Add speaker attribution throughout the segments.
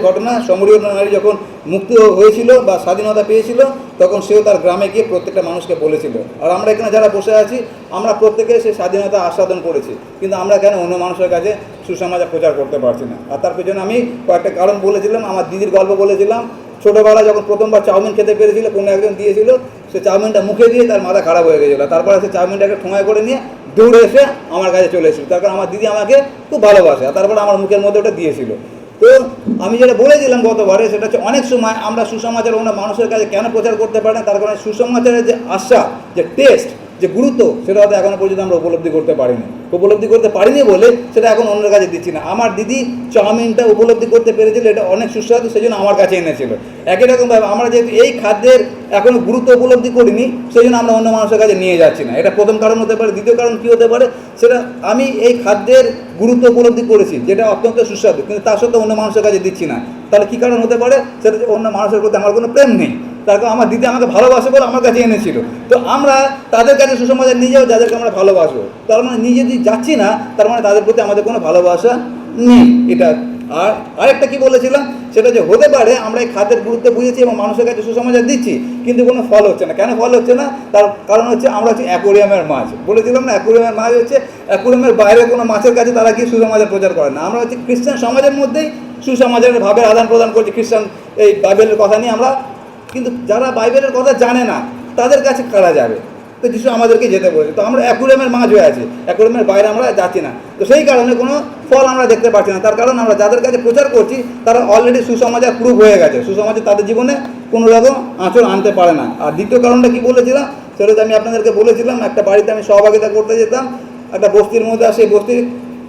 Speaker 1: ঘটনা, সমরীয় নারী যখন মুক্ত হয়েছিল বা স্বাধীনতা পেয়েছিল তখন সেও তার গ্রামে গিয়ে প্রত্যেকটা মানুষকে বলেছিল। আর আমরা এখানে যারা বসে আছি আমরা প্রত্যেকে সেই স্বাধীনতা আস্বাদন করেছি, কিন্তু আমরা কেন অন্য মানুষের কাছে সুসমাচার প্রচার করতে পারছি না? আর তার পেছনে আমি কয়েকটা কারণ বলেছিলাম। আমার দিদির গল্প বলেছিলাম। ছোটোবেলা যখন প্রথমবার চাউমিন খেতে পেরেছিল, কোনো একজন দিয়েছিল, সে চাউমিনটা মুখে দিয়ে তার মাথা খারাপ হয়ে গেছিলো। তারপরে সে চাউমিনটাকে ঠোঙায় করে নিয়ে দৌড়ে এসে আমার কাছে চলে এসেছিল, তার কারণ আমার দিদি আমাকে খুব ভালোবাসে। আর তারপরে আমার মুখের মধ্যে ওটা দিয়েছিল। তো আমি যেটা বলেছিলাম গতবারে, সেটা হচ্ছে অনেক সময় আমরা সুসমাচার অন্য মানুষের কাছে কেন প্রচার করতে পারি না, তার কারণে সুসমাচারের যে আশা, যে টেস্ট, যে গুরুত্ব, সেটা হয়তো এখনো পর্যন্ত আমরা উপলব্ধি করতে পারিনি বলে সেটা এখন অন্যের কাছে দিচ্ছি না। আমার দিদি চাউমিনটা উপলব্ধি করতে পেরেছিল, এটা অনেক সুস্বাদু, সেই জন্য আমার কাছে এনেছিল। একই রকমভাবে আমরা যেহেতু এই খাদ্যের এখনো গুরুত্ব উপলব্ধি করিনি, সেই জন্য আমরা অন্য মানুষের কাছে নিয়ে যাচ্ছি না। এটা প্রথম কারণ হতে পারে। দ্বিতীয় কারণ কী হতে পারে, সেটা আমি এই খাদ্যের গুরুত্ব উপলব্ধি করেছি, যেটা অত্যন্ত সুস্বাদু, কিন্তু তার সত্ত্বেও অন্য মানুষের কাছে দিচ্ছি না। তাহলে কী কারণ হতে পারে? সেটা হচ্ছে অন্য মানুষের প্রতি আমার কোনো প্রেম নেই। তার কারণ আমার দিদি আমাকে ভালোবাসে বলে আমার কাছে এনেছিল। তো আমরা তাদের কাছে সুসমাচার নিয়ে যাবো যাদেরকে আমরা ভালোবাসবো, তার মানে নিজে যদি যাচ্ছি না, তার মানে তাদের প্রতি আমাদের কোনো ভালোবাসা নেই। এটা আর আরেকটা কি বলেছিলাম, সেটা যে হতে পারে আমরা এই খাদ্যের গুরুত্ব বুঝেছি এবং মানুষের কাছে সুসমাচার দিচ্ছি, কিন্তু কোনো ফল হচ্ছে না। কেন ফল হচ্ছে না? তার কারণ হচ্ছে আমরা হচ্ছে অ্যাকোরিয়ামের মাছ। বলেছিলাম না, অ্যাকোরিয়ামের মাছ হচ্ছে অ্যাকোরিয়ামের বাইরে কোনো মাছের কাছে তারা কি সুসমাচার প্রচার করে না। আমরা হচ্ছে খ্রিস্টান সমাজের মধ্যেই সুসমাচারের ভাবের আদান প্রদান করছি, খ্রিস্টান এই বাইবেলের কথা নিয়ে আমরা। কিন্তু যারা বাইবেলের কথা জানে না তাদের কাছে কারা যাবে? তো যিশু আমাদেরকে যেতে বলেছে। তো আমরা অ্যাকোরিয়ামের মাছ হয়ে আছি, অ্যাকোরিয়ামের বাইরে আমরা যাচ্ছি না। তো সেই কারণে কোনো ফল আমরা দেখতে পাচ্ছি না। তার কারণ আমরা যাদের কাছে প্রচার করছি তারা অলরেডি সুসমাচার প্রুফ হয়ে গেছে, সুসমাচার তাদের জীবনে কোনো রকম আঁচড় আনতে পারে না। আর দ্বিতীয় কারণটা কি বলেছিলাম, সেটা আমি আপনাদেরকে বলেছিলাম, একটা বাড়িতে আমি সহভাগিতা করতে যেতাম, একটা বস্তির মধ্যে। সেই বস্তির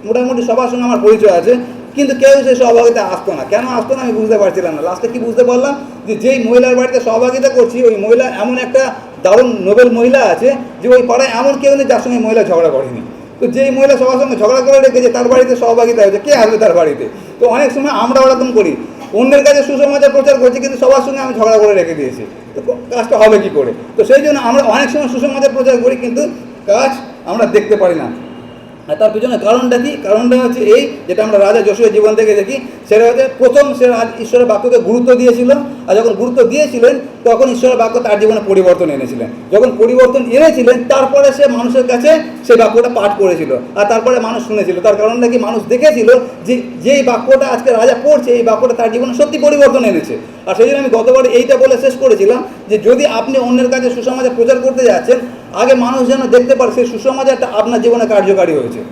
Speaker 1: মোটামুটি সবার সঙ্গে আমার পরিচয় আছে, কিন্তু কেউ সেই সহভাগিতা আসতো না। কেন আসতো না আমি বুঝতে পারছিলাম না। লাস্টে কি বুঝতে পারলাম, যে যেই মহিলার বাড়িতে সহভাগিতা করছি ওই মহিলা এমন একটা দারুণ নোবেল মহিলা আছে, যে ওই পাড়ায় এমন কেউ নেই যার সঙ্গে মহিলা ঝগড়া করেনি। তো যেই মহিলা সবার সঙ্গে ঝগড়া করে রেখেছে তার বাড়িতে সহভাগিতা হয়েছে, কে আসবে তার বাড়িতে? তো অনেক সময় আমরা ওরকম করি, অন্যের কাছে সুসমাচার প্রচার করছি, কিন্তু সবার সঙ্গে আমি ঝগড়া করে রেখে দিয়েছি। তো কাজটা হবে কী করে? তো সেই জন্য আমরা অনেক সময় সুসমাচার প্রচার করি, কিন্তু কাজ আমরা দেখতে পারি না। আর তার পিছনে কারণটা কি? কারণটা হচ্ছে এই, যেটা আমরা রাজা যশোরের জীবন থেকে দেখি, সেটা হচ্ছে প্রথম সে ঈশ্বরের বাক্যকে গুরুত্ব দিয়েছিল। আর যখন গুরুত্ব দিয়েছিলেন তখন ঈশ্বরের বাক্য তার জীবনে পরিবর্তন এনেছিলেন। যখন পরিবর্তন এনেছিলেন তারপরে সে মানুষের কাছে সেই বাক্যটা পাঠ করেছিল, আর তারপরে মানুষ শুনেছিল। তার কারণটা কি? মানুষ দেখেছিল যে যেই বাক্যটা আজকে রাজা পড়ছে এই বাক্যটা তার জীবনে সত্যি পরিবর্তন এনেছে। আর সেই জন্য আমি গতবার এইটা বলে শেষ করেছিলাম, যে যদি আপনি অন্যের কাছে সুসমাচার প্রচার করতে যাচ্ছেন, আগে মানুষ যেন দেখতে পারে সেই সুসমাচারটা আপনার জীবনে কার্যকারী হয়েছে।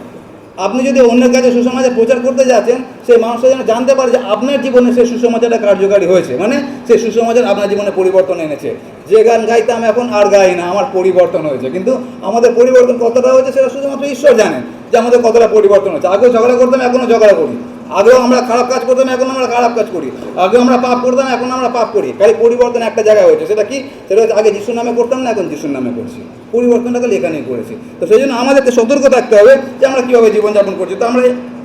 Speaker 1: আপনি যদি অন্যের কাছে সুসমাচার প্রচার করতে যাচ্ছেন, সেই মানুষটা যেন জানতে পারে যে আপনার জীবনে সেই সুসমাচারটা কার্যকারী হয়েছে, মানে সেই সুসমাচার আপনার জীবনে পরিবর্তন এনেছে। যে গান গাইতাম এখন আর গাই না, আমার পরিবর্তন হয়েছে। কিন্তু আমাদের পরিবর্তন কতটা হয়েছে সেটা শুধুমাত্র ঈশ্বর জানেন, যে আমাদের কতটা পরিবর্তন হয়েছে। আগেও ঝগড়া করতাম, এখনও ঝগড়া করি। আগেও আমরা খারাপ কাজ করতাম, এখন আমরা খারাপ কাজ করি। আগেও আমরা পাপ করতাম, এখন আমরা পাপ করি। খালি পরিবর্তন একটা জায়গায় হয়েছে, সেটা কি? সেটা হচ্ছে আগে যিশুর নামে করতাম না, এখন যিশুর নামে করছি। পরিবর্তনটা খালি এখানেই করেছি। তো সেই জন্য আমাদেরকে সতর্ক থাকতে হবে যে আমরা কীভাবে জীবনযাপন করছি। তো আমরা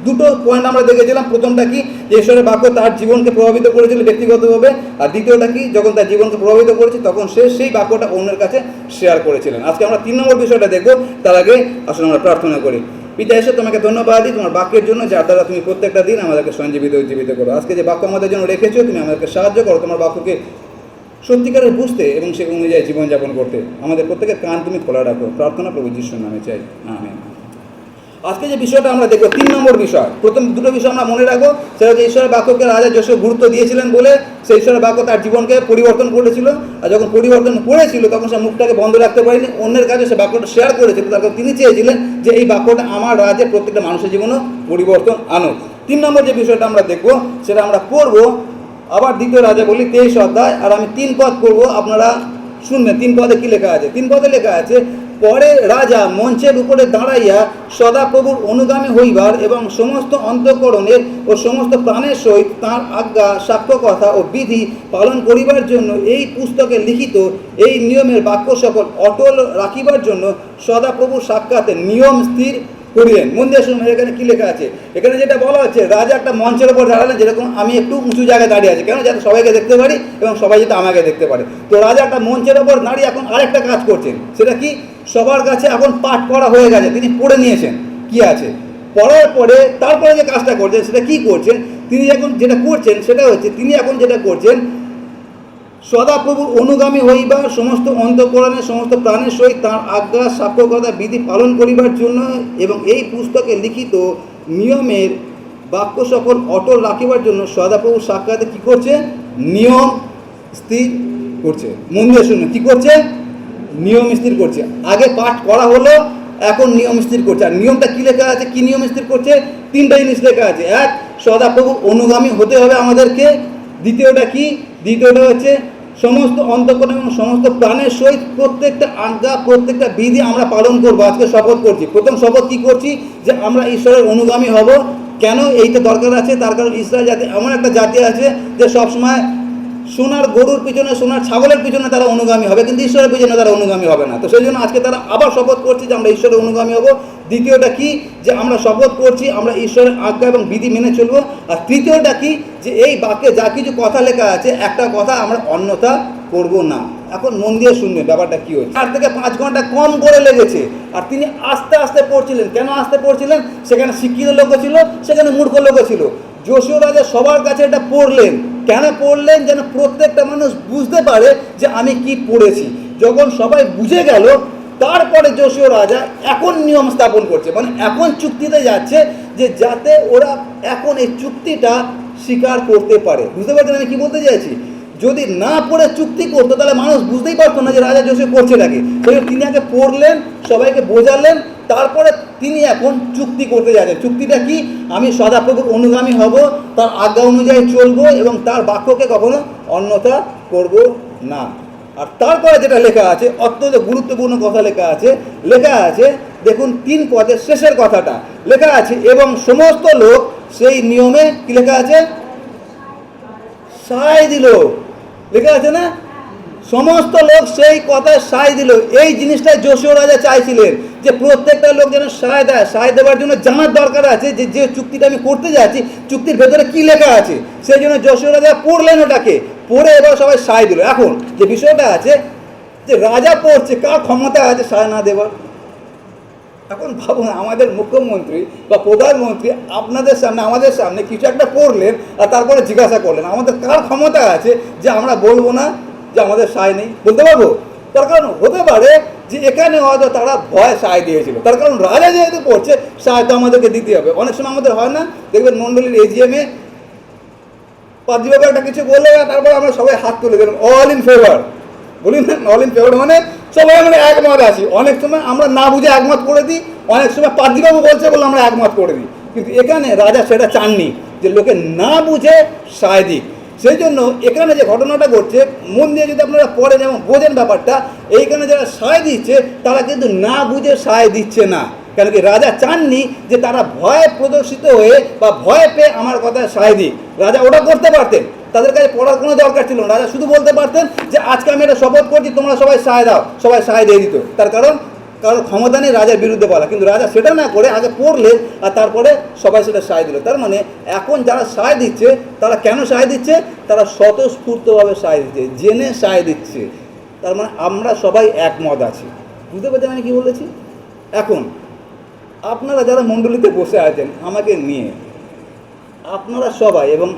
Speaker 1: দুটো পয়েন্ট আমরা দেখেছিলাম। প্রথমটা কি, যে ঈশ্বরের বাক্য তার জীবনকে প্রভাবিত করেছিল ব্যক্তিগতভাবে। আর দ্বিতীয়টা কি, যখন তার জীবনকে প্রভাবিত করেছে তখন সে সেই বাক্যটা অন্যের কাছে শেয়ার করেছিলেন। আজকে আমরা 3 নম্বর বিষয়টা দেখব। তার আগে আসলে আমরা প্রার্থনা করি। পিতা ঈশ্বর, তোমাকে ধন্যবাদ দিই তোমার বাক্যের জন্য, যার দ্বারা তুমি প্রত্যেকটা দিন আমাদেরকে সঞ্জীবিত উজ্জীবিত করো। আজকে যে বাক্য আমাদের জন্য রেখেছো, তুমি আমাদেরকে সাহায্য করো তোমার বাক্যকে সত্যিকারের বুঝতে এবং সে অনুযায়ী জীবনযাপন করতে। আমাদের প্রত্যেকের কান তুমি খোলা রাখো। প্রার্থনা প্রভু যিশুর নামে চাই, আমেন। আজকে যে বিষয়টা আমরা দেখবো, 3 নম্বর বিষয়। প্রথম দুটো বিষয় আমরা মনে রাখবো, সেটা হচ্ছে ঈশ্বরের বাক্যকে রাজা যশোর গুরুত্ব দিয়েছিলেন বলে সেই ঈশ্বরের বাক্য তার জীবনকে পরিবর্তন করেছিল। আর যখন পরিবর্তন করেছিল তখন সে মুখটাকে বন্ধ রাখতে পারেনি, অন্যের কাছে সে বাক্যটা শেয়ার করেছিল। তারপর তিনি চেয়েছিলেন যে এই বাক্যটা আমার রাজ্যে প্রত্যেকটা মানুষের জীবনেও পরিবর্তন আনুক। 3 নম্বর যে বিষয়টা আমরা দেখবো, সেটা আমরা পড়বো আবার 2 রাজা বলি 23 অধ্যায়। আর আমি 3 পদ পড়বো, আপনারা শুনবেন। 3 পদে কি লেখা আছে? 3 পদে লেখা আছে, পরে রাজা মঞ্চের উপরে দাঁড়াইয়া সদাপ্রভুর অনুগামী হইবার এবং সমস্ত অন্তঃকরণের ও সমস্ত প্রাণের সহিত তাঁর আজ্ঞা, সাক্ষ্য কথা ও বিধি পালন করিবার জন্য এই পুস্তকে লিখিত এই নিয়মের বাক্য সকল অটল রাখিবার জন্য সদাপ্রভুর সাক্ষাতে নিয়ম স্থির করিলেন। মন দিয়ে শুনুন, এখানে কি লেখা আছে। এখানে যেটা বলা হচ্ছে, রাজা একটা মঞ্চের উপর দাঁড়ালেন, যেরকম আমি একটু উঁচু জায়গায় দাঁড়িয়ে আছি, কেন? যাতে সবাইকে দেখতে পারি এবং সবাই যাতে আমাকে দেখতে পারে। তো রাজা একটা মঞ্চের উপর দাঁড়িয়ে এখন আরেকটা কাজ করছেন। সেটা কি? সবার কাছে এখন পাঠ করা হয়ে গেছে, তিনি পড়ে নিয়েছেন কি আছে। পড়ার পরে তারপরে যে কাজটা করছেন, সেটা কি করছেন, তিনি এখন যেটা করছেন সেটা হচ্ছে, তিনি এখন যেটা করছেন, সদাপ্রভুর অনুগামী হইবা, সমস্ত অন্তঃকরণে সমস্ত প্রাণের সহিত তাঁর আজ্ঞা সাক্ষ্যকতা বিধি পালন করিবার জন্য এবং এই পুস্তকে লিখিত নিয়মের বাক্য সকল অটল রাখিবার জন্য সদাপ্রভু সাক্ষাতে কী করছে? নিয়ম স্থির করছে। মন দিয়ে শুনুন, কী করছে? নিয়ম স্থির করছে। আগে পাঠ করা হলো, এখন নিয়ম স্থির করছে। আর নিয়মটা কী লেখা আছে, কী নিয়ম স্থির করছে? তিনটা জিনিস লেখা আছে। এক, সদাপ্রভুর অনুগামী হতে হবে আমাদেরকে। দ্বিতীয়টা কি? দ্বিতীয়টা হচ্ছে সমস্ত অন্তঃকরণ এবং সমস্ত প্রাণের সহিত প্রত্যেকটা আজ্ঞা প্রত্যেকটা বিধি আমরা পালন করবো। আজকে শপথ করছি। প্রথম শপথ কী করছি? যে আমরা ঈশ্বরের অনুগামী হব। কেন এইটা দরকার আছে? তার কারণ ইসরায়েল জাতি এমন একটা জাতি আছে যে সবসময় সোনার গরুর পিছনে, সোনার ছাগলের পিছনে তারা অনুগামী হবে, কিন্তু ঈশ্বরের পিছনে তারা অনুগামী হবে না। তো সেই জন্য আজকে তারা আবার শপথ করছে যে আমরা ঈশ্বরের অনুগামী হব। দ্বিতীয়টা কি? যে আমরা শপথ করছি আমরা ঈশ্বরের আজ্ঞা এবং বিধি মেনে চলবো। আর তৃতীয়টা কি? যে এই বাক্যে যা কিছু কথা লেখা আছে, একটা কথা আমরা অন্যথা করব না। এখন মন দিয়ে শুনবেন ব্যাপারটা কী হচ্ছে। 4 থেকে 5 ঘন্টা কম করে লেগেছে, আর তিনি আস্তে আস্তে পড়ছিলেন। কেন আস্তে পড়ছিলেন? সেখানে শিক্ষিত লোকও ছিল, সেখানে মূর্খ লোকও ছিল। যোশীয় রাজা সবার কাছে এটা পড়লেন। কেন পড়লেন? যেন প্রত্যেকটা মানুষ বুঝতে পারে যে আমি কি পড়েছি। যখন সবাই বুঝে গেল, তারপরে যোশীয় রাজা এখন নিয়ম স্থাপন করছে, মানে এখন চুক্তিতে যাচ্ছে, যে যাতে ওরা এখন এই চুক্তিটা স্বীকার করতে পারে। বুঝতে পারছেন আমি কি বলতে চাইছি? যদি না পড়ে চুক্তি করতো তাহলে মানুষ বুঝতেই পারতো না যে রাজা যোশীয় করছে নাকি। সেই তিনি আগে পড়লেন, সবাইকে বোঝালেন, তারপরে তিনি এখন চুক্তি করতে যাচ্ছেন। চুক্তিটা কি? আমি সদাপ্রভুর অনুগামী হব, তার আজ্ঞা অনুযায়ী চলবো এবং তার বাক্যকে কখনো অন্যথা করব না। আর তারপরে যেটা লেখা আছে, অত্যন্ত গুরুত্বপূর্ণ কথা লেখা আছে। লেখা আছে, দেখুন 3 পদের শেষের কথাটা লেখা আছে, এবং সমস্ত লোক সেই নিয়মে কি লেখা আছে? সায় দিল। লেখা আছে না? সমস্ত লোক সেই কথায় সায় দিল। এই জিনিসটাই যোশীয় রাজা চাইছিলেন, যে প্রত্যেকটা লোক যেন সায় দেয়। সায় দেওয়ার জন্য জানার দরকার আছে যে যে চুক্তিটা আমি করতে যাচ্ছি, চুক্তির ভেতরে কি লেখা আছে। সেই জন্য যোশীয় রাজা পড়লেন, ওটাকে পড়ে এবার সবাই সায় দিল। এখন যে বিষয়টা আছে, যে রাজা পড়ছে, কার ক্ষমতা আছে সায় না দেওয়ার? এখন ভাবুন, আমাদের মুখ্যমন্ত্রী বা প্রধানমন্ত্রী আপনাদের সামনে, আমাদের সামনে কিছু একটা পড়লেন, আর তারপরে জিজ্ঞাসা করলেন, আমাদের কার ক্ষমতা আছে যে আমরা বলবো না যে আমাদের সায় নেই? বলতে পারবো? তার কারণ হতে পারে যে এখানে হয়তো তারা ভয় সায় দিয়েছিল। তার কারণ রাজা যেহেতু পড়ছে, সায় তো আমাদেরকে দিতে হবে। অনেক সময় আমাদের হয় না, দেখবেন মণ্ডলীর এজিএমে পাদ্রীবাবু একটা কিছু বললে, তারপর আমরা সবাই হাত তুলে দিলাম, অল ইন ফেভার। বলি না, অল ইন ফেভার মানে সবাই আমরা একমত আছি। অনেক সময় আমরা না বুঝে একমত করে দিই, অনেক সময় পাদ্রীবাবু বলছে বলে আমরা একমত করে দিই। কিন্তু এখানে রাজা সেটা চাননি, যে লোকে না বুঝে সায় দিক। সেই জন্য এখানে যে ঘটনাটা ঘটছে, মন দিয়ে যদি আপনারা পড়েন এবং বোঝেন ব্যাপারটা, এইখানে যারা সায় দিচ্ছে তারা কিন্তু না বুঝে সায় দিচ্ছে না। কেন কি? রাজা চাননি যে তারা ভয় প্রদর্শিত হয়ে বা ভয় পেয়ে আমার কথায় সায় দিক। রাজা ওটা করতে পারতেন, তাদের কাছে পড়ার কোনো দরকার ছিল না। রাজা শুধু বলতে পারতেন যে আজকে আমি এটা শপথ করছি, তোমরা সবাই সায় দাও, সবাই সায় দিয়ে দিত। তার কারণ কারোর ক্ষমতা নেই রাজার বিরুদ্ধে বলা। কিন্তু রাজা সেটা না করে আগে পড়লেন, আর তারপরে সবাই সেটা সায় দিল। তার মানে এখন যারা সায় দিচ্ছে, তারা কেন সায় দিচ্ছে? তারা স্বতঃস্ফূর্তভাবে সায় দিচ্ছে, জেনে সায় দিচ্ছে। তার মানে আমরা সবাই একমত আছি। বুঝতে পারছেন আমি কী বলেছি? এখন আপনারা যারা মণ্ডলীতে বসে আছেন আমাকে নিয়ে, আপনারা সবাই এবং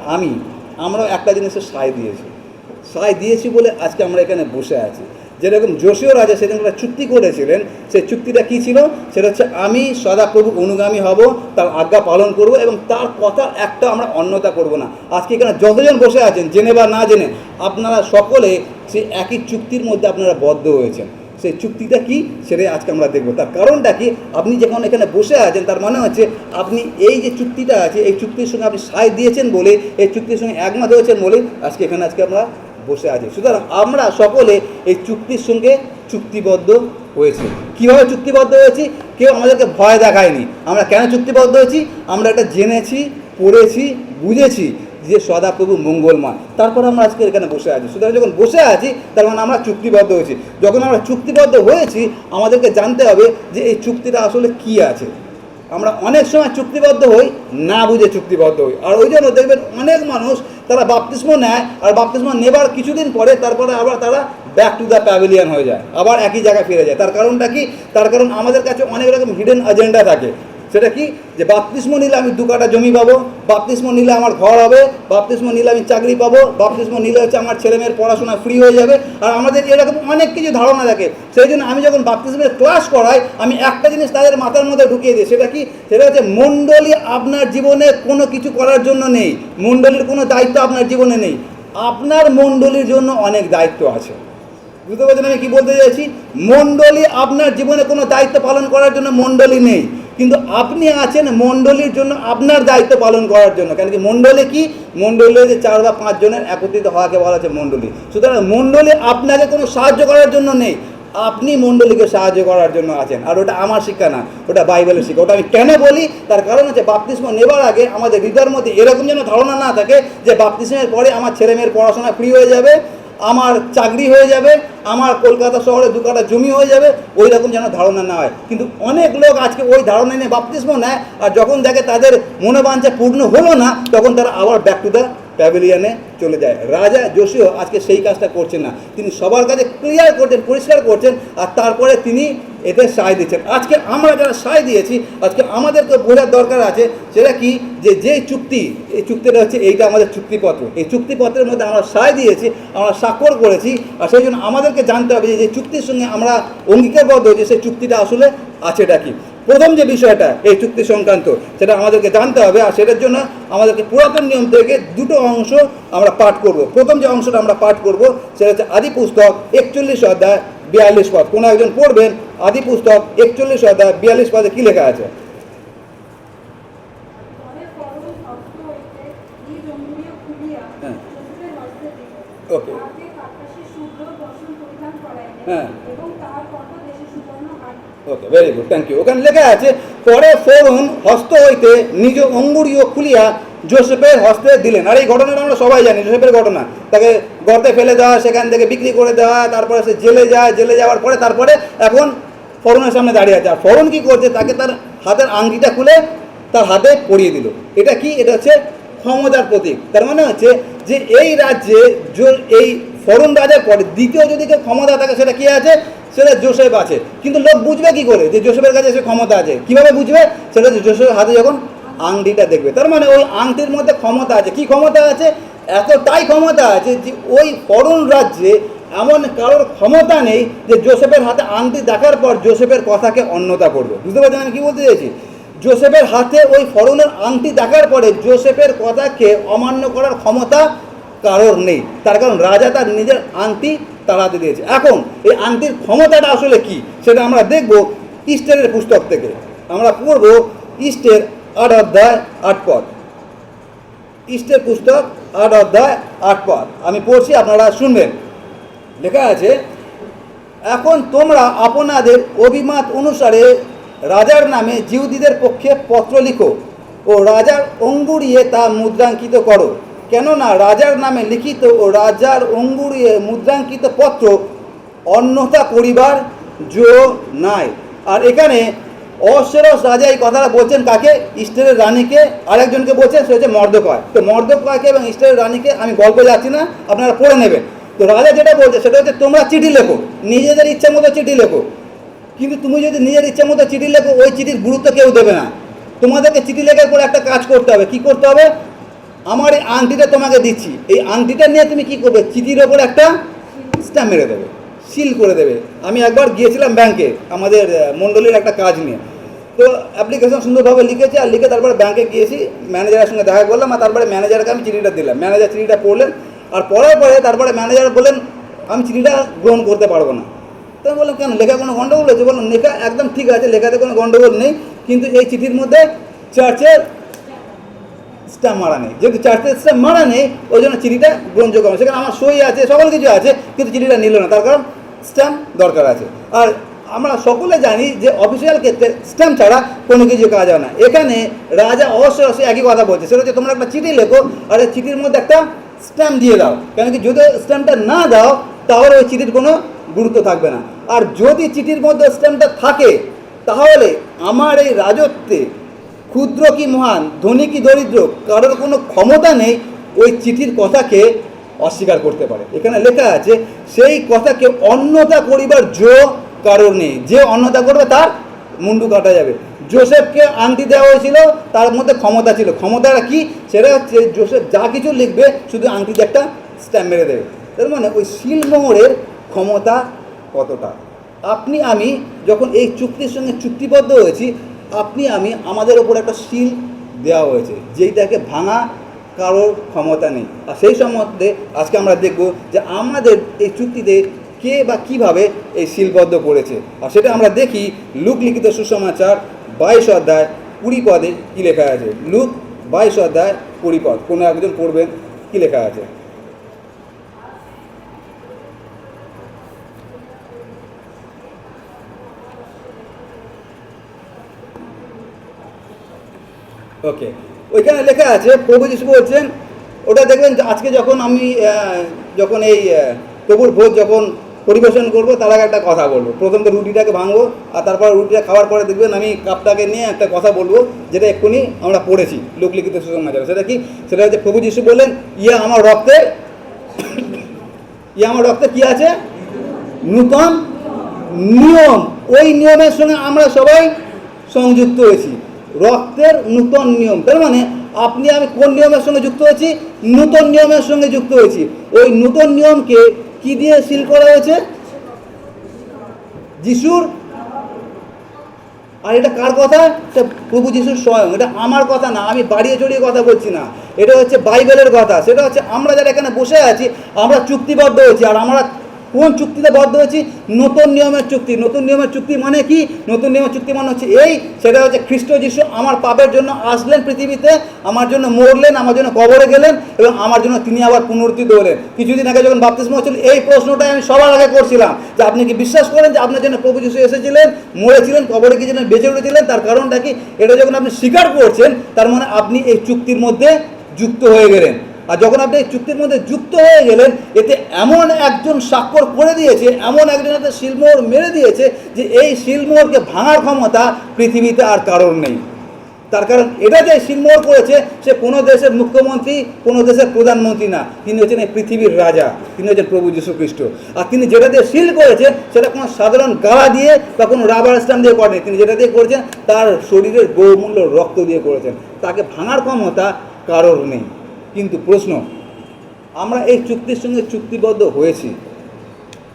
Speaker 1: আমরাও একটা জিনিসের সায় দিয়েছি বলে আজকে আমরা এখানে বসে আছি। যেরকম যোশীয় রাজা সেদিন একটা চুক্তি করেছিলেন, সেই চুক্তিটা কী ছিল? সেটা হচ্ছে আমি সদাপ্রভু অনুগামী হব, তার আজ্ঞা পালন করব এবং তার কথা একটা আমরা অন্যতা করব না। আজকে এখানে যতজন বসে আছেন, জেনে বা না জেনে, আপনারা সকলে সেই একই চুক্তির মধ্যে আপনারা বদ্ধ হয়েছেন। সেই চুক্তিটা কি সেটাই আজকে আমরা দেখব। তার কারণটা কি? আপনি যখন এখানে বসে আছেন, তার মানে হচ্ছে আপনি এই যে চুক্তিটা আছে, এই চুক্তির সঙ্গে আপনি সায় দিয়েছেন বলে, এই চুক্তির সঙ্গে একমত হয়েছেন বলে আজকে আমরা বসে আছি। সুতরাং আমরা সকলে এই চুক্তির সঙ্গে চুক্তিবদ্ধ হয়েছি। কীভাবে চুক্তিবদ্ধ হয়েছি? কেউ আমাদেরকে ভয় দেখায়নি। আমরা কেন চুক্তিবদ্ধ হয়েছি? আমরা এটা জেনেছি, পড়েছি, বুঝেছি যে সদাপ্রভু মঙ্গলময়। তারপর আমরা আজকে এখানে বসে আছি। সুতরাং যখন বসে আছি, তার মানে আমরা চুক্তিবদ্ধ হয়েছি। যখন আমরা চুক্তিবদ্ধ হয়েছি, আমাদেরকে জানতে হবে যে এই চুক্তিটা আসলে কি আছে। আমরা অনেক সময় চুক্তিবদ্ধ হই, না বুঝে চুক্তিবদ্ধ হই। আর ওই জন্য দেখবেন অনেক মানুষ তারা বাপ্তিস্ম নেয়, আর বাপ্তিস্ম নেবার কিছুদিন পরে তারপরে আবার তারা ব্যাক টু দ্য প্যাভিলিয়ন হয়ে যায়, আবার একই জায়গায় ফিরে যায়। তার কারণটা কি? তার কারণ আমাদের কাছে অনেক রকম হিডেন এজেন্ডা থাকে। সেটা কি, যে বাপ্তিস্ম নিলে আমি 2 কাঠা জমি পাবো, বাপ্তিস্ম নিলে আমার ঘর হবে, বাপ্তিস্ম নিলে আমি চাকরি পাবো, বাপ্তিস্ম নিলে হচ্ছে আমার ছেলেমেয়ের পড়াশোনা ফ্রি হয়ে যাবে। আর আমাদের এরকম অনেক কিছু ধারণা থাকে। সেই জন্য আমি যখন বাপ্তিস্মের ক্লাস করাই, আমি একটা জিনিস তাদের মাথার মধ্যে ঢুকিয়ে দিই, সেটা কি, সেটা হচ্ছে মণ্ডলী আপনার জীবনে কোনো কিছু করার জন্য নেই, মণ্ডলীর কোনো দায়িত্ব আপনার জীবনে নেই, আপনার মণ্ডলীর জন্য অনেক দায়িত্ব আছে। বুঝতে পারছেন আমি কি বলতে চাইছি? মণ্ডলী আপনার জীবনে কোনো দায়িত্ব পালন করার জন্য মণ্ডলী নেই, কিন্তু আপনি আছেন মণ্ডলীর জন্য আপনার দায়িত্ব পালন করার জন্য। কেন কি, মণ্ডলী কি, মণ্ডলী যে 4 বা 5 জনের একত্রিত হওয়াকে বলা হচ্ছে মণ্ডলী। সুতরাং মণ্ডলী আপনাকে কোনো সাহায্য করার জন্য নেই, আপনি মণ্ডলীকে সাহায্য করার জন্য আছেন। আর ওটা আমার শিক্ষা না, ওটা বাইবেলের শিক্ষা। ওটা আমি কেন বলি, তার কারণ হচ্ছে বাপ্তিস্ম নেবার আগে আমাদের হৃদয়ের মধ্যে এরকম যেন ধারণা না থাকে যে বাপ্তিস্মের পরে আমার ছেলেমেয়ের পড়াশোনা ফ্রি হয়ে যাবে, আমার চাকরি হয়ে যাবে, আমার কলকাতা শহরে 2 কাঠা জমি হয়ে যাবে, ওই রকম যেন ধারণা না হয়। কিন্তু অনেক লোক আজকে ওই ধারণা নিয়ে বাপ্তিস্ম নেয়, আর যখন দেখে তাদের মনোবাঞ্ছা পূর্ণ হলো না, তখন তারা আবার ব্যাক টু দ্য প্যাভিলিয়নে চলে যায়। রাজা যোশীয় আজকে সেই কাজটা করছেন না, তিনি সবার কাছে ক্লিয়ার করছেন, পরিষ্কার করছেন, আর তারপরে তিনি এতে সায় দিচ্ছেন। আজকে আমরা যারা সায় দিয়েছি, আজকে আমাদেরকে বোঝার দরকার আছে সেটা কি, যে চুক্তি, এই চুক্তিটা হচ্ছে এইটা আমাদের চুক্তিপত্র, এই চুক্তিপত্রের মধ্যে আমরা সায় দিয়েছি, আমরা স্বাক্ষর করেছি, আর সেই জন্য আমাদেরকে জানতে হবে যে চুক্তির সঙ্গে আমরা অঙ্গীকারবদ্ধ হয়েছি, সেই চুক্তিটা আসলে আছেটা কি। প্রথম যে বিষয়টা এই চুক্তি সংক্রান্ত, সেটা আমাদেরকে জানতে হবে, আর সেটার জন্য আমাদেরকে পুরাতন নিয়ম থেকে 2টো অংশ আমরা পাঠ করব। প্রথম যে অংশটা আমরা পাঠ করব সেটা হচ্ছে আদি পুস্তক 41 অধ্যায় 42 পদ। কোনো একজন পড়বেন আদি পুস্তক 41 অধ্যায় 42 পদে কি লেখা আছে? ওকে, হ্যাঁ, ওকে, ভেরি গুড, থ্যাংক ইউ। ওখানে লেখা আছে, পরে ফরৌন হস্ত হইতে নিজ অঙ্গুরীয় খুলিয়া যোসেফের হস্তে দিলেন। আর এই ঘটনাটা আমরা সবাই জানি, যোসেফের ঘটনা। তাকে গর্তে ফেলে দেওয়া, সেখান থেকে বিক্রি করে দেওয়া, তারপরে সে জেলে যায়, জেলে যাওয়ার পরে তারপরে এখন ফরৌনের সামনে দাঁড়িয়ে আছে। আর ফরৌন কী করছে, তাকে তার হাতের আংটিটা খুলে তার হাতে পরিয়ে দিল। এটা কি, এটা হচ্ছে ক্ষমতার প্রতীক। তার মানে হচ্ছে যে এই রাজ্যে এই ফরৌন রাজার পরে দ্বিতীয় যদি কেউ ক্ষমতা থাকে, সেটা কি আছে, সেটা যোসেফ আছে। কিন্তু লোক বুঝবে কি করে যে যোসেফের কাছে সে ক্ষমতা আছে? কিভাবে বুঝবে? সেটা হচ্ছে যোসেফের হাতে যখন আংটিটা দেখবে। তার মানে ওই আংটির মধ্যে ক্ষমতা আছে। কি ক্ষমতা আছে? এতটাই ক্ষমতা আছে যে ওই ফরৌন রাজ্যে এমন কারোর ক্ষমতা নেই যে যোসেফের হাতে আংটি দেখার পর যোসেফের কথাকে অন্যথা করবে। বুঝতে পারছেন আমি কি বলতে চাইছি? যোসেফের হাতে ওই ফরৌনের আংটি দেখার পরে যোসেফের কথাকে অমান্য করার ক্ষমতা কারোর নেই। তার কারণ রাজা তার নিজের আংটি তার হাতে দিয়েছে। এখন এই আংটির ক্ষমতাটা আসলে কি, সেটা আমরা দেখব ইস্টেরের পুস্তক থেকে। আমরা পড়ব ইস্টের 8 অধ্যায় 8 পদ। ইস্টের পুস্তক 8 অধ্যায় 8 পদ আমি পড়ছি, আপনারা শুনবেন। লেখা আছে, এখন তোমরা আপনাদের অভিমত অনুসারে রাজার নামে জিহুদীদের পক্ষে পত্র লিখো ও রাজার অঙ্গুরিয়ে তা মুদ্রাঙ্কিত করো, কেননা রাজার নামে লিখিত ও রাজার অঙ্গুরিয়ে মুদ্রাঙ্কিত পত্র অন্যথা করিবার জো নাই। আর এখানে অহস্যেরস রাজা এই কথাটা বলছেন কাকে? ইস্টেরের রানীকে। আরেকজনকে বলছেন, সে হচ্ছে মর্দকয়। তো মর্দকয়কে এবং ইস্টেরের রানীকে আমি গল্প যাচ্ছি না, আপনারা পড়ে নেবেন। তো রাজা যেটা বলছে সেটা হচ্ছে, তোমরা চিঠি লেখো, নিজেদের ইচ্ছা মতো চিঠি লেখো, কিন্তু তুমি যদি নিজের ইচ্ছা মতো চিঠি লেখো, ওই চিঠির গুরুত্ব কেউ দেবে না। তোমাদেরকে চিঠি লেখার পর একটা কাজ করতে হবে। কি করতে হবে? আমার এই আংটিটা তোমাকে দিচ্ছি, এই আংটিটা নিয়ে তুমি কি করবে? চিঠির ওপর একটা স্ট্যাম্প মেরে দেবে, সিল করে দেবে। আমি একবার গিয়েছিলাম ব্যাংকে আমাদের মণ্ডলীর একটা কাজ নিয়ে, তো অ্যাপ্লিকেশন সুন্দরভাবে লিখেছি, আর লিখে তারপরে ব্যাংকে গিয়েছি, ম্যানেজারের সঙ্গে দেখা করলাম, আর তারপরে ম্যানেজারকে আমি চিঠিটা দিলাম। ম্যানেজার চিঠিটা পড়লেন, আর পড়ার পরে তারপরে ম্যানেজার বললেন, আমি চিঠিটা গ্রহণ করতে পারবো না। তো আমি বললাম, কেন, লেখা কোনো গণ্ডগোল হয়েছে? বললাম, লেখা একদম ঠিক আছে, লেখাতে কোনো গণ্ডগোল নেই, কিন্তু এই চিঠির মধ্যে চার্চের স্ট্যাম্প মারা নেই। যেহেতু চার্চের স্ট্যাম্প মারা নেই, ওই জন্য চিঠিটা গ্রহণযোগ্য হবে। সেখানে আমার সই আছে, সকল কিছু আছে, কিন্তু চিঠিটা নিল না, তার কারণ স্ট্যাম্প দরকার আছে। আর আমরা সকলে জানি যে অফিসিয়াল ক্ষেত্রে স্ট্যাম্প ছাড়া কোনো কিছু কাজ হয় না। এখানে রাজা অবশ্যই একই কথা বলছে, সেটা হচ্ছে তোমরা একটা চিঠি লেখো, আর এই চিঠির মধ্যে একটা স্ট্যাম্প দিয়ে দাও। কেন কি, যদি স্ট্যাম্পটা না দাও তাহলে ওই চিঠির কোনো গুরুত্ব থাকবে না। আর যদি চিঠির মধ্যে স্ট্যাম্পটা থাকে, তাহলে আমার এই রাজত্বে ক্ষুদ্র কি মহান, ধনী কি দরিদ্র, কারোর কোনো ক্ষমতা নেই ওই চিঠির কথাকে অস্বীকার করতে পারে। এখানে লেখা আছে, সেই কথাকে অন্যথা করিবার জো কারোর নেই। যে অন্যথা করবে তার মুন্ডু কাটা যাবে। জোসেফকে আংটি দেওয়া হয়েছিল, তার মধ্যে ক্ষমতা ছিল। ক্ষমতাটা কি? সেটা হচ্ছে জোসেফ যা কিছু লিখবে শুধু আংটিতে একটা স্ট্যাম্প মেরে দেবে। তার মানে ওই সিলমোহরের ক্ষমতা কতটা। আপনি আমি যখন এই চুক্তির সঙ্গে চুক্তিবদ্ধ হয়েছি, আপনি আমি আমাদের ওপর একটা সিল দেওয়া হয়েছে, যেইটাকে ভাঙা কারোর ক্ষমতা নেই। আর সেই সম্বন্ধে আজকে আমরা দেখব যে আমাদের এই চুক্তিতে কে বা কীভাবে এই সিলবদ্ধ করেছে। আর সেটা আমরা দেখি লুক লিখিত সুসমাচার 22 অধ্যায় 20 পদে কী লেখা আছে। লুক 22 অধ্যায় 20 পদ, কোনো একজন পড়বেন, কী লেখা আছে। ওকে, ওইখানে লেখা আছে, প্রভু যিশু বলছেন, ওটা দেখবেন আজকে যখন আমি যখন এই প্রভুর ভোজ যখন পরিবেশন করবো, তার আগে একটা কথা বলবো। প্রথম তো রুটিটাকে ভাঙবো, আর তারপর রুটিটা খাওয়ার পরে দেখবেন আমি কাপটাকে নিয়ে একটা কথা বলবো, যেটা এক্ষুনি আমরা পড়েছি লোকলিখিত সুসমাচারে। সেটা কি? সেটা হচ্ছে প্রভু যিশু বললেন, আমার রক্তে আমার রক্তে কি আছে? নূতন নিয়ম। ওই নিয়মের সঙ্গে আমরা সবাই সংযুক্ত হয়েছি, রক্তের নূতন নিয়ম। তার মানে আপনি আমি কোন নিয়মের সঙ্গে যুক্ত হয়েছি? নূতন নিয়মের সঙ্গে যুক্ত হয়েছি। ওই নূতন নিয়মকে কি দিয়ে সিল করা হয়েছে? যিশুর। আর এটা কার কথা? প্রভু যিশুর স্বয়ং। এটা আমার কথা না, আমি বাড়িয়ে চড়িয়ে কথা বলছি না, এটা হচ্ছে বাইবেলের কথা। সেটা হচ্ছে আমরা যারা এখানে বসে আছি, আমরা চুক্তিবদ্ধ হয়েছি। আর আমরা কোন চুক্তিতে বদ্ধ হয়েছি? নতুন নিয়মের চুক্তি। নতুন নিয়মের চুক্তি মানে কি? নতুন নিয়মের চুক্তি মানে হচ্ছে এই, সেটা হচ্ছে খ্রিস্ট যিশু আমার পাপের জন্য আসলেন পৃথিবীতে, আমার জন্য মরলেন, আমার জন্য কবরে গেলেন, এবং আমার জন্য তিনি আবার পুনরুত্থিত হলেন। কিছুদিন আগে যখন বাপ্তিস্ম হচ্ছিল, এই প্রশ্নটাই আমি সবার আগে করছিলাম, যে আপনি কি বিশ্বাস করেন যে আপনার জন্য প্রভু যিশু এসেছিলেন, মরেছিলেন, কবরে গিয়েছিলেন, বেঁচে উঠেছিলেন? তার কারণটা কি? এটা যখন আপনি স্বীকার করছেন, তার মানে আপনি এই চুক্তির মধ্যে যুক্ত হয়ে গেলেন। আর যখন আপনি এই চুক্তির মধ্যে যুক্ত হয়ে গেলেন, এতে এমন একজন স্বাক্ষর করে দিয়েছে, এমন একজন এতে শিলমোহর মেরে দিয়েছে, যে এই শিলমোহরকে ভাঙার ক্ষমতা পৃথিবীতে আর কারোর নেই। তার কারণ এটা যে শিলমোহর করেছে, সে কোনো দেশের মুখ্যমন্ত্রী, কোনো দেশের প্রধানমন্ত্রী না, তিনি হচ্ছেন এই পৃথিবীর রাজা, তিনি হচ্ছেন প্রভু যীশু খ্রিস্ট। আর তিনি যেটা দিয়ে সিল করেছেন, সেটা কোনো সাধারণ গালা দিয়ে বা কোনো রাবার স্ট্যাম্প দিয়ে করেনি। তিনি যেটা দিয়ে করেছেন, তার শরীরের বহুমূল্য রক্ত দিয়ে করেছেন। তাকে ভাঙার ক্ষমতা কারোর নেই। কিন্তু প্রশ্ন, আমরা এই চুক্তির সঙ্গে চুক্তিবদ্ধ হয়েছি,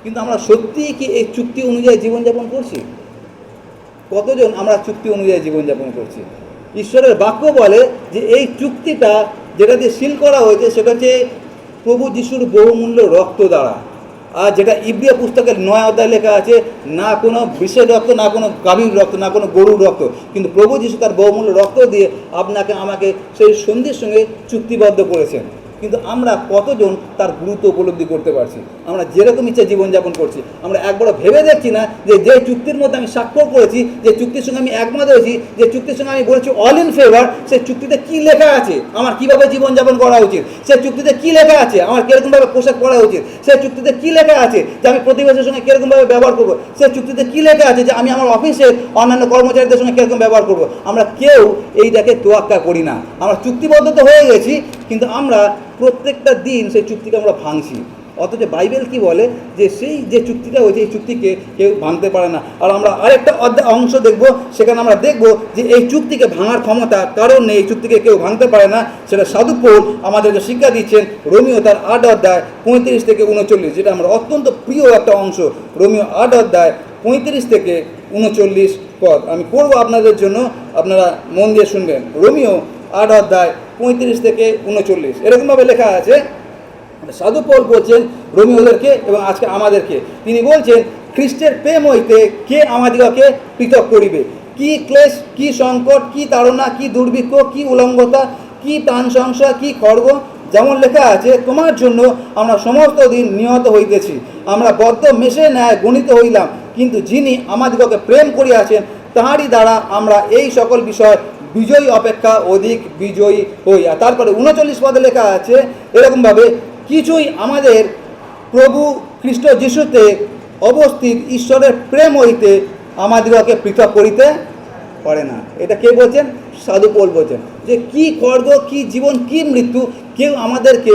Speaker 1: কিন্তু আমরা সত্যিই কি এই চুক্তি অনুযায়ী জীবনযাপন করছি? কতজন আমরা চুক্তি অনুযায়ী জীবনযাপন করছি? ঈশ্বরের বাক্য বলে যে এই চুক্তিটা যেটা দিয়ে সিল করা হয়েছে, সেটা হচ্ছে প্রভু যিশুর বহুমূল্য রক্ত দ্বারা। আর যেটা ইব্রিয় পুস্তকের 9 অধ্যায় লেখা আছে, না কোনো বিষের রক্ত, না কোনো গাভীর রক্ত, না কোনো গরুর রক্ত, কিন্তু প্রভু যিশু তার বহুমূল্য রক্ত দিয়ে আপনাকে আমাকে সেই সন্ধির সঙ্গে চুক্তিবদ্ধ করেছেন। কিন্তু আমরা কতজন তার গুরুত্ব উপলব্ধি করতে পারছি? আমরা যেরকম ইচ্ছা জীবনযাপন করছি। আমরা একবারও ভেবে দেখছি না যে যে চুক্তির মধ্যে আমি স্বাক্ষর করেছি, যে চুক্তির সঙ্গে আমি একমত হয়েছি, যে চুক্তির সঙ্গে আমি বলেছি অল ইন ফেভার, সেই চুক্তিতে কী লেখা আছে আমার কীভাবে জীবনযাপন করা উচিত, সেই চুক্তিতে কী লেখা আছে আমার কীরকমভাবে পোশাক পরা উচিত, সেই চুক্তিতে কী লেখা আছে যে আমি প্রতিবেশীর সঙ্গে কীরকমভাবে ব্যবহার করবো, সেই চুক্তিতে কী লেখা আছে যে আমি আমার অফিসের অন্যান্য কর্মচারীদের সঙ্গে কীরকম ব্যবহার করবো। আমরা কেউ এইটাকে তোয়াক্কা করি না। আমরা চুক্তিবদ্ধ তো হয়ে গেছি, কিন্তু আমরা প্রত্যেকটা দিন সেই চুক্তিকে আমরা ভাঙছি। অথচ বাইবেল কি বলে? যে সেই যে চুক্তিটা হয়েছে, এই চুক্তিকে কেউ ভাঙতে পারে না। আর আমরা আরেকটা অংশ দেখব, সেখানে আমরা দেখব যে এই চুক্তিকে ভাঙার ক্ষমতা কারণ নেই, এই চুক্তিকে কেউ ভাঙতে পারে না। সেটা সাধু পৌল আমাদেরকে শিক্ষা দিচ্ছেন রোমিও তার 8 অধ্যায় 35 থেকে 39, যেটা আমার অত্যন্ত প্রিয় একটা অংশ। রোমিও 8 অধ্যায় 35 থেকে 39 পদ আমি পড়বো আপনাদের জন্য, আপনারা মন দিয়ে শুনবেন। রোমিও 8 অধ্যায় 35 থেকে 39 এরকমভাবে লেখা আছে। সাধু পৌল বলছেন রোমীয়দেরকে এবং আজকে আমাদেরকে, তিনি বলছেন, খ্রিস্টের প্রেম হইতে কে আমাদিগকে পৃথক করিবে? কি ক্লেশ, কি সংকট, কি তাড়না, কি দুর্ভিক্ষ, কি উলঙ্গতা, কি প্রাণ সংশয়, কি খড়গ? যেমন লেখা আছে, তোমার জন্য আমরা সমস্ত দিন নিহত হইতেছি, আমরা বদ্ধ মেষে ন্যায় গণিত হইলাম, কিন্তু যিনি আমাদিগকে প্রেম করিয়াছেন, তাহারই দ্বারা আমরা এই সকল বিষয় বিজয়ী অপেক্ষা অধিক বিজয়ী হই। আর তারপরে 39 পদে লেখা আছে এরকমভাবে, কিছুই আমাদের প্রভু খ্রিস্ট যিশুতে অবস্থিত ঈশ্বরের প্রেম হইতে আমাদিগকে পৃথক করিতে পারে না। এটা কে বলছেন? সাধু পৌল বলছেন যে কি খড়গ, কি জীবন, কি মৃত্যু, কেউ আমাদেরকে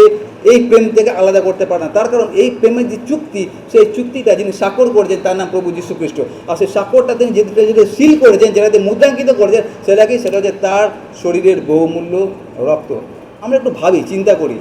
Speaker 1: এই প্রেম থেকে আলাদা করতে পারে না। তার কারণ এই প্রেমের যে চুক্তি, সেই চুক্তিটা যিনি স্বাক্ষর করেছেন তার নাম প্রভু যীশু খ্রিস্ট। আর সেই স্বাক্ষরটা তিনি যেটা সিল করেছেন, যেটাতে মুদ্রাঙ্কিত করেছেন, সেটা কি? সেটা হচ্ছে তার শরীরের বহুমূল্য রক্ত। আমরা একটু ভাবি, চিন্তা করি,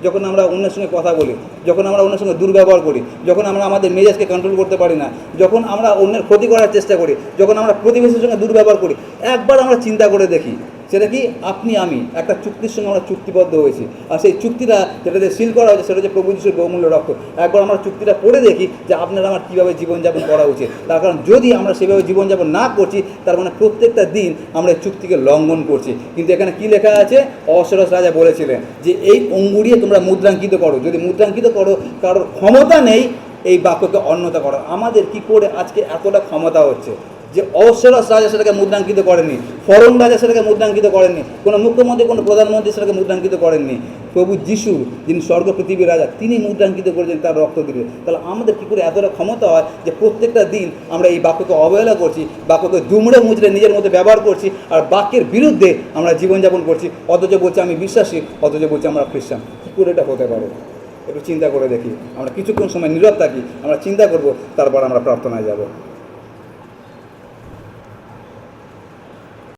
Speaker 1: যখন আমরা অন্যের সঙ্গে কথা বলি, যখন আমরা অন্যের সঙ্গে দুর্ব্যবহার করি, যখন আমরা আমাদের মেজাজকে কন্ট্রোল করতে পারি না, যখন আমরা অন্যের ক্ষতি করার চেষ্টা করি, যখন আমরা প্রতিবেশীর সঙ্গে দুর্ব্যবহার করি, একবার আমরা চিন্তা করে দেখি সেটা কি? আপনি আমি একটা চুক্তির সঙ্গে আমরা চুক্তিবদ্ধ হয়েছি, আর সেই চুক্তিটা যেটাতে সিল করা হয়েছে সেটা হচ্ছে প্রভু যিশুর বহুমূল্য রক্ত। একবার আমরা চুক্তিটা পড়ে দেখি যে আপনার আমার কীভাবে জীবনযাপন করা উচিত। তার কারণ যদি আমরা সেভাবে জীবনযাপন না করছি, তার মানে প্রত্যেকটা দিন আমরা এই চুক্তিকে লঙ্ঘন করছি। কিন্তু এখানে কি লেখা আছে? অহস্যরস রাজা বলেছিলেন যে এই অঙ্গুরিয়ে তোমরা মুদ্রাঙ্কিত করো। যদি মুদ্রাঙ্কিত করো, কারোর ক্ষমতা নেই এই বাক্যকে অন্যতা করো। আমাদের কি করে আজকে এতটা ক্ষমতা হচ্ছে যে অহস্যরস রাজা সেটাকে মুদ্রাঙ্কিত করেননি, ফরন রাজা সেটাকে মুদ্রাঙ্কিত করেননি, কোনো মুখ্যমন্ত্রী, কোনো প্রধানমন্ত্রী সেটাকে মুদ্রাঙ্কিত করেননি। প্রভু যিশু, যিনি স্বর্গ পৃথিবীর রাজা, তিনি মুদ্রাঙ্কিত করেছেন তার রক্ত দিয়ে। তাহলে আমাদের কী করে এতটা ক্ষমতা হয় যে প্রত্যেকটা দিন আমরা এই বাক্যকে অবহেলা করছি, বাক্যকে দুমড়ে মুচড়ে নিজের মধ্যে ব্যবহার করছি, আর বাক্যের বিরুদ্ধে আমরা জীবনযাপন করছি, অথচ বলছি আমি বিশ্বাসী, অথচ বলছি আমরা খ্রিস্টান। কী করে এটা হতে পারে? একটু চিন্তা করে দেখি। আমরা কিছুক্ষণ সময় নীরব থাকি, আমরা চিন্তা করব, তারপর আমরা প্রার্থনায় যাব।